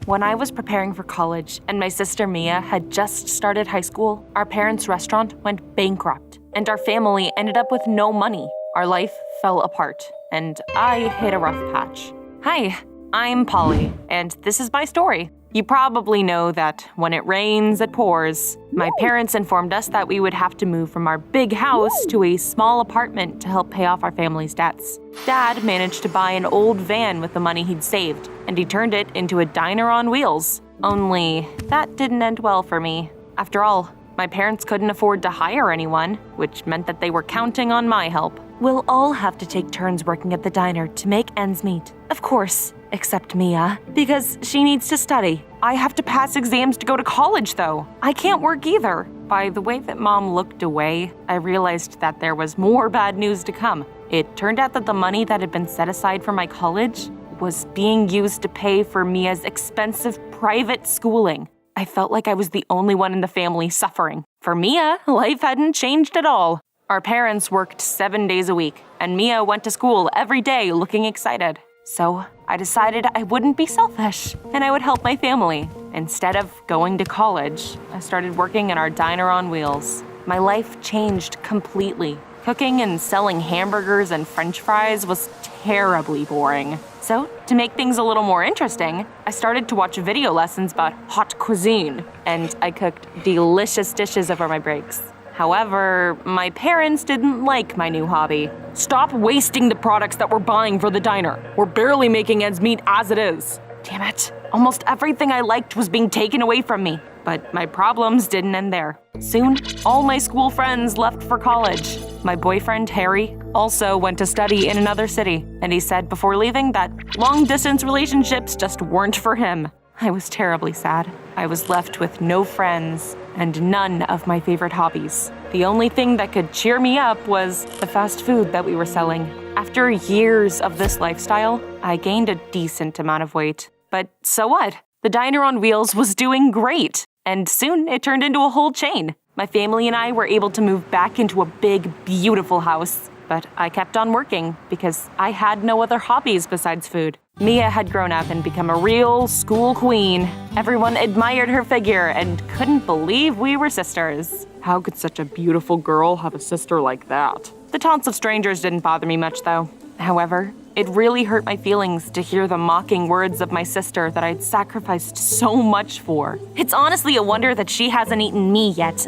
When I was preparing for college and my sister Mia had just started high school, our parents' restaurant went bankrupt, and our family ended up with no money. Our life fell apart, and I hit a rough patch. Hi, I'm Polly, and this is my story. You probably know that when it rains, it pours. My parents informed us that we would have to move from our big house to a small apartment to help pay off our family's debts. Dad managed to buy an old van with the money he'd saved, and he turned it into a diner on wheels. Only, that didn't end well for me. After all, my parents couldn't afford to hire anyone, which meant that they were counting on my help. We'll all have to take turns working at the diner to make ends meet. Of course, except Mia, because she needs to study. I have to pass exams to go to college, though. I can't work either. By the way that Mom looked away, I realized that there was more bad news to come. It turned out that the money that had been set aside for my college was being used to pay for Mia's expensive private schooling. I felt like I was the only one in the family suffering. For Mia, life hadn't changed at all. Our parents worked 7 days a week, and Mia went to school every day looking excited. So I decided I wouldn't be selfish, and I would help my family. Instead of going to college, I started working in our diner on wheels. My life changed completely. Cooking and selling hamburgers and French fries was terribly boring. So, to make things a little more interesting, I started to watch video lessons about haute cuisine, and I cooked delicious dishes over my breaks. However, my parents didn't like my new hobby. Stop wasting the products that we're buying for the diner. We're barely making ends meet as it is. Damn it. Almost everything I liked was being taken away from me. But my problems didn't end there. Soon, all my school friends left for college. My boyfriend, Harry, also went to study in another city, and he said before leaving that long-distance relationships just weren't for him. I was terribly sad. I was left with no friends and none of my favorite hobbies. The only thing that could cheer me up was the fast food that we were selling. After years of this lifestyle, I gained a decent amount of weight. But so what? The diner on wheels was doing great, and soon it turned into a whole chain. My family and I were able to move back into a big, beautiful house. But I kept on working because I had no other hobbies besides food. Mia had grown up and become a real school queen. Everyone admired her figure and couldn't believe we were sisters. How could such a beautiful girl have a sister like that? The taunts of strangers didn't bother me much, though. However, it really hurt my feelings to hear the mocking words of my sister that I'd sacrificed so much for. It's honestly a wonder that she hasn't eaten me yet.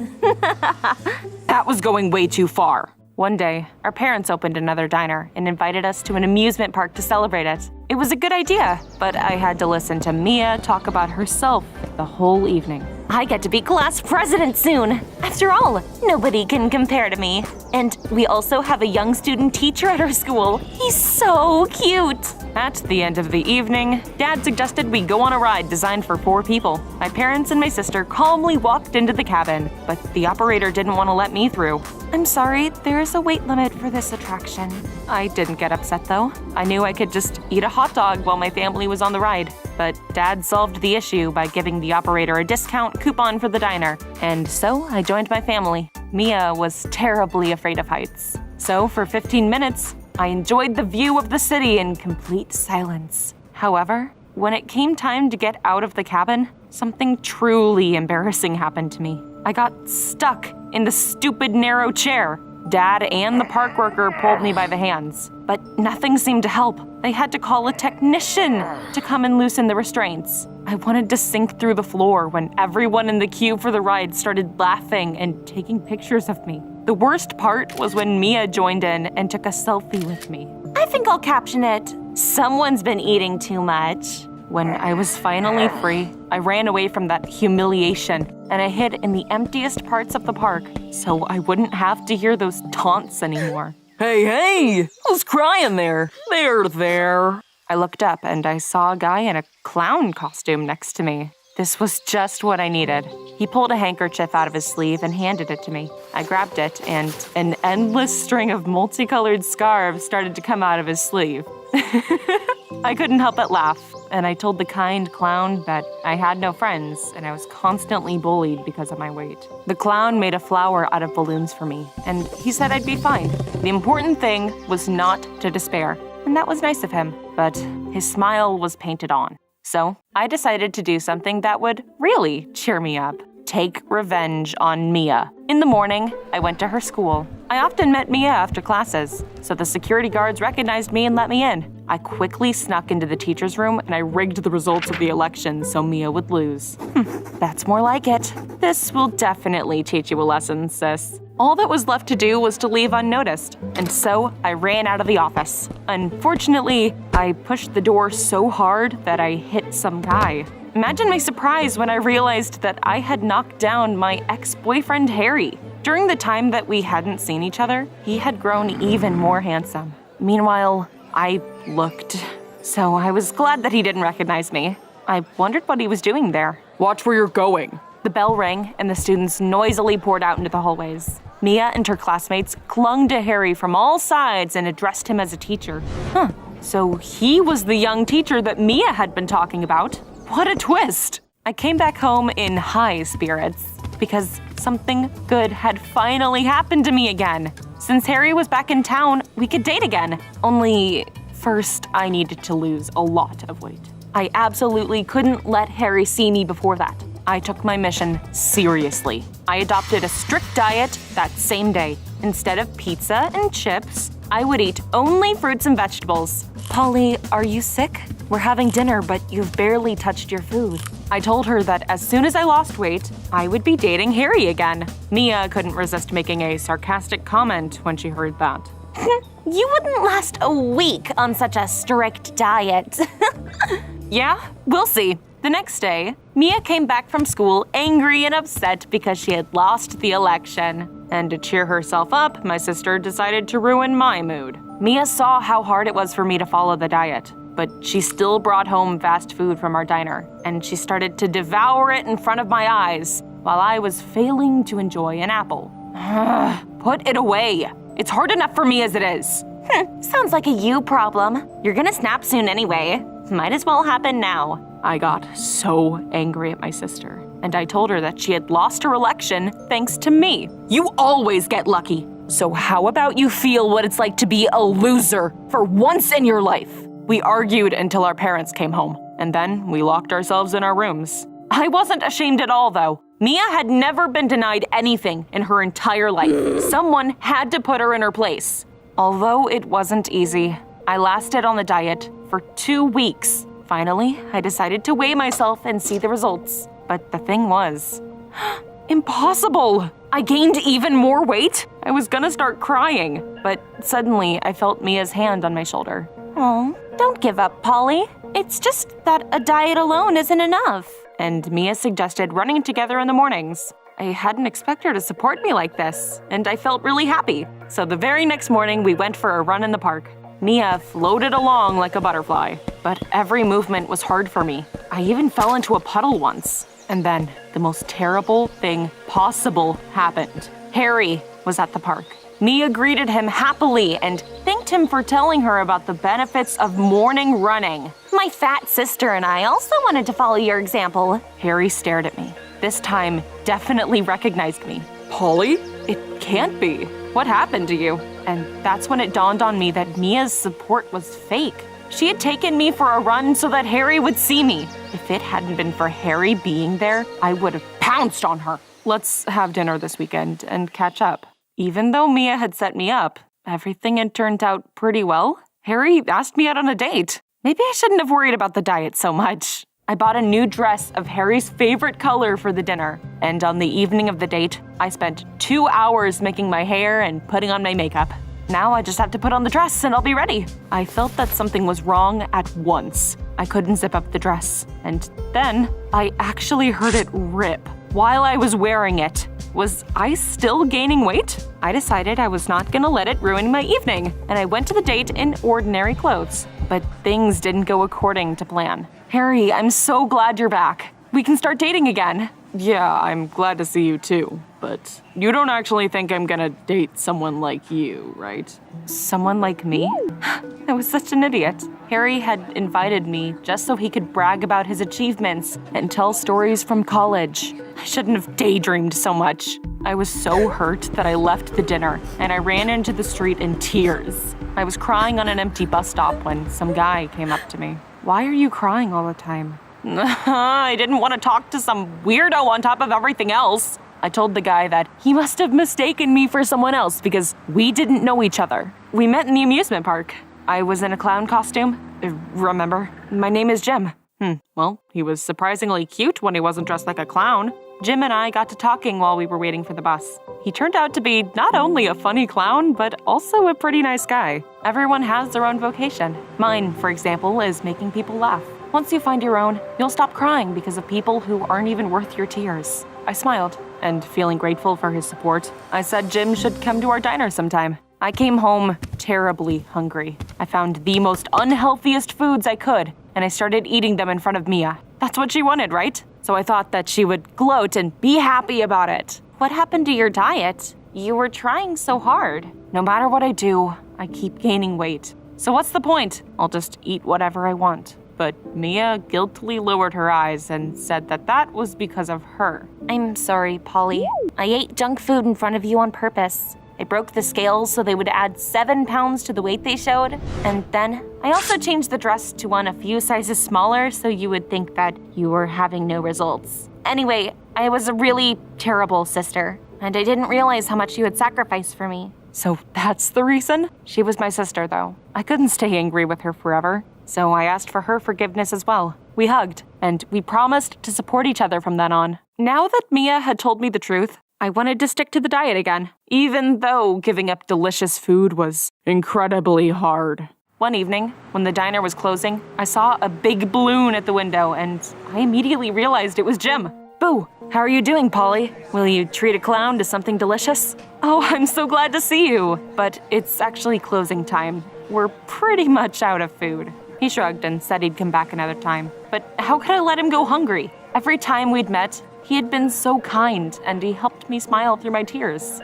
That was going way too far. One day, our parents opened another diner and invited us to an amusement park to celebrate it. It was a good idea, but I had to listen to Mia talk about herself the whole evening. I get to be class president soon. After all, nobody can compare to me. And we also have a young student teacher at our school. He's so cute. At the end of the evening, Dad suggested we go on a ride designed for 4 people. My parents and my sister calmly walked into the cabin, but the operator didn't want to let me through. I'm sorry, there is a weight limit for this attraction. I didn't get upset though. I knew I could just eat a hot dog while my family was on the ride. But Dad solved the issue by giving the operator a discount coupon for the diner. And so I joined my family. Mia was terribly afraid of heights. So for 15 minutes, I enjoyed the view of the city in complete silence. However, when it came time to get out of the cabin, something truly embarrassing happened to me. I got stuck in the stupid narrow chair. Dad and the park worker pulled me by the hands, but nothing seemed to help. They had to call a technician to come and loosen the restraints. I wanted to sink through the floor when everyone in the queue for the ride started laughing and taking pictures of me. The worst part was when Mia joined in and took a selfie with me. I think I'll caption it, "Someone's been eating too much." When I was finally free, I ran away from that humiliation and I hid in the emptiest parts of the park so I wouldn't have to hear those taunts anymore. Hey, who's crying there? There. I looked up and I saw a guy in a clown costume next to me. This was just what I needed. He pulled a handkerchief out of his sleeve and handed it to me. I grabbed it and an endless string of multicolored scarves started to come out of his sleeve. I couldn't help but laugh, and I told the kind clown that I had no friends and I was constantly bullied because of my weight. The clown made a flower out of balloons for me, and he said I'd be fine. The important thing was not to despair, and that was nice of him, but his smile was painted on. So I decided to do something that would really cheer me up. Take revenge on Mia. In the morning, I went to her school. I often met Mia after classes, so the security guards recognized me and let me in. I quickly snuck into the teacher's room and I rigged the results of the election so Mia would lose. That's more like it. This will definitely teach you a lesson, sis. All that was left to do was to leave unnoticed, and so I ran out of the office. Unfortunately, I pushed the door so hard that I hit some guy. Imagine my surprise when I realized that I had knocked down my ex-boyfriend Harry. During the time that we hadn't seen each other, he had grown even more handsome. Meanwhile, I looked. So I was glad that he didn't recognize me. I wondered what he was doing there. Watch where you're going. The bell rang and the students noisily poured out into the hallways. Mia and her classmates clung to Harry from all sides and addressed him as a teacher. So he was the young teacher that Mia had been talking about. What a twist! I came back home in high spirits because something good had finally happened to me again. Since Harry was back in town, we could date again. Only first, I needed to lose a lot of weight. I absolutely couldn't let Harry see me before that. I took my mission seriously. I adopted a strict diet that same day. Instead of pizza and chips, I would eat only fruits and vegetables. Polly, are you sick? We're having dinner, but you've barely touched your food. I told her that as soon as I lost weight, I would be dating Harry again. Mia couldn't resist making a sarcastic comment when she heard that. You wouldn't last a week on such a strict diet. Yeah, we'll see. The next day, Mia came back from school angry and upset because she had lost the election. And to cheer herself up, my sister decided to ruin my mood. Mia saw how hard it was for me to follow the diet, but she still brought home fast food from our diner, and she started to devour it in front of my eyes while I was failing to enjoy an apple. Put it away. It's hard enough for me as it is. Sounds like a you problem. You're gonna snap soon anyway. Might as well happen now. I got so angry at my sister, and I told her that she had lost her election thanks to me. You always get lucky. So how about you feel what it's like to be a loser for once in your life? We argued until our parents came home, and then we locked ourselves in our rooms. I wasn't ashamed at all, though. Mia had never been denied anything in her entire life. Someone had to put her in her place. Although it wasn't easy, I lasted on the diet for 2 weeks. Finally, I decided to weigh myself and see the results. But the thing was, impossible! I gained even more weight? I was gonna start crying. But suddenly, I felt Mia's hand on my shoulder. Oh, don't give up, Polly. It's just that a diet alone isn't enough. And Mia suggested running together in the mornings. I hadn't expected her to support me like this, and I felt really happy. So the very next morning, we went for a run in the park. Mia floated along like a butterfly, but every movement was hard for me. I even fell into a puddle once. And then the most terrible thing possible happened. Harry was at the park. Mia greeted him happily and thanked him for telling her about the benefits of morning running. My fat sister and I also wanted to follow your example. Harry stared at me. This time, definitely recognized me. Polly? It can't be. What happened to you? And that's when it dawned on me that Mia's support was fake. She had taken me for a run so that Harry would see me. If it hadn't been for Harry being there, I would have pounced on her. Let's have dinner this weekend and catch up. Even though Mia had set me up, everything had turned out pretty well. Harry asked me out on a date. Maybe I shouldn't have worried about the diet so much. I bought a new dress of Harry's favorite color for the dinner. And on the evening of the date, I spent 2 hours making my hair and putting on my makeup. Now I just have to put on the dress and I'll be ready. I felt that something was wrong at once. I couldn't zip up the dress. And then I actually heard it rip while I was wearing it. Was I still gaining weight? I decided I was not gonna let it ruin my evening, and I went to the date in ordinary clothes. But things didn't go according to plan. Harry, I'm so glad you're back. We can start dating again. Yeah, I'm glad to see you too, but you don't actually think I'm gonna date someone like you, right? Someone like me? I was such an idiot. Harry had invited me just so he could brag about his achievements and tell stories from college. I shouldn't have daydreamed so much. I was so hurt that I left the dinner and I ran into the street in tears. I was crying on an empty bus stop when some guy came up to me. Why are you crying all the time? I didn't want to talk to some weirdo on top of everything else. I told the guy that he must have mistaken me for someone else because we didn't know each other. We met in the amusement park. I was in a clown costume. Remember? My name is Jim. Well, he was surprisingly cute when he wasn't dressed like a clown. Jim and I got to talking while we were waiting for the bus. He turned out to be not only a funny clown, but also a pretty nice guy. Everyone has their own vocation. Mine, for example, is making people laugh. Once you find your own, you'll stop crying because of people who aren't even worth your tears. I smiled, and feeling grateful for his support, I said Jim should come to our diner sometime. I came home terribly hungry. I found the most unhealthiest foods I could, and I started eating them in front of Mia. That's what she wanted, right? So I thought that she would gloat and be happy about it. What happened to your diet? You were trying so hard. No matter what I do, I keep gaining weight. So what's the point? I'll just eat whatever I want. But Mia guiltily lowered her eyes and said that that was because of her. I'm sorry, Polly. I ate junk food in front of you on purpose. I broke the scales so they would add 7 pounds to the weight they showed. And then I also changed the dress to one a few sizes smaller so you would think that you were having no results. Anyway, I was a really terrible sister, and I didn't realize how much you had sacrificed for me. So that's the reason? She was my sister, though. I couldn't stay angry with her forever, so I asked for her forgiveness as well. We hugged, and we promised to support each other from then on. Now that Mia had told me the truth, I wanted to stick to the diet again, even though giving up delicious food was incredibly hard. One evening, when the diner was closing, I saw a big balloon at the window, and I immediately realized it was Jim. Boo! How are you doing, Polly? Will you treat a clown to something delicious? Oh, I'm so glad to see you! But it's actually closing time. We're pretty much out of food. He shrugged and said he'd come back another time. But how could I let him go hungry? Every time we'd met, he had been so kind, and he helped me smile through my tears.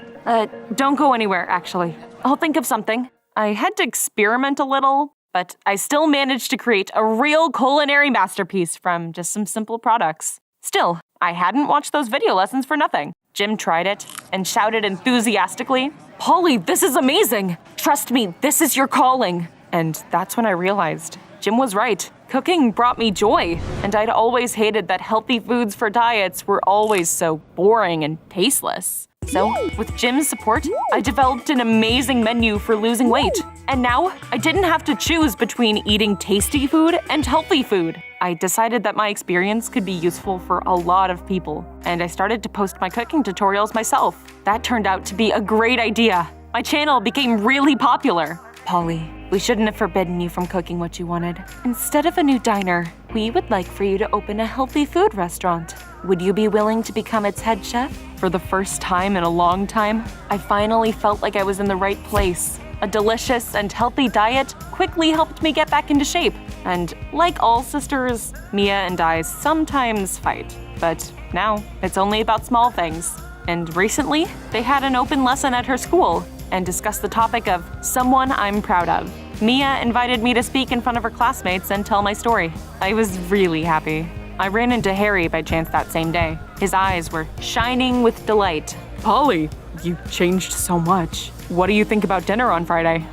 Don't go anywhere, actually. I'll think of something. I had to experiment a little, but I still managed to create a real culinary masterpiece from just some simple products. Still, I hadn't watched those video lessons for nothing. Jim tried it and shouted enthusiastically, "Polly, this is amazing! Trust me, this is your calling!" And that's when I realized Jim was right. Cooking brought me joy, and I'd always hated that healthy foods for diets were always so boring and tasteless. So, with Jim's support, I developed an amazing menu for losing weight. And now, I didn't have to choose between eating tasty food and healthy food. I decided that my experience could be useful for a lot of people, and I started to post my cooking tutorials myself. That turned out to be a great idea. My channel became really popular. Polly, we shouldn't have forbidden you from cooking what you wanted. Instead of a new diner, we would like for you to open a healthy food restaurant. Would you be willing to become its head chef? For the first time in a long time, I finally felt like I was in the right place. A delicious and healthy diet quickly helped me get back into shape. And like all sisters, Mia and I sometimes fight. But now, it's only about small things. And recently, they had an open lesson at her school and discussed the topic of someone I'm proud of. Mia invited me to speak in front of her classmates and tell my story. I was really happy. I ran into Harry by chance that same day. His eyes were shining with delight. Polly, you changed so much. What do you think about dinner on Friday?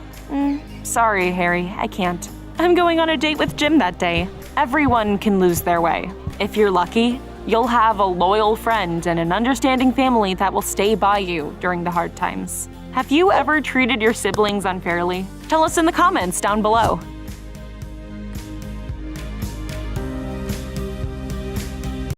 Sorry, Harry, I can't. I'm going on a date with Jim that day. Everyone can lose their way. If you're lucky, you'll have a loyal friend and an understanding family that will stay by you during the hard times. Have you ever treated your siblings unfairly? Tell us in the comments down below.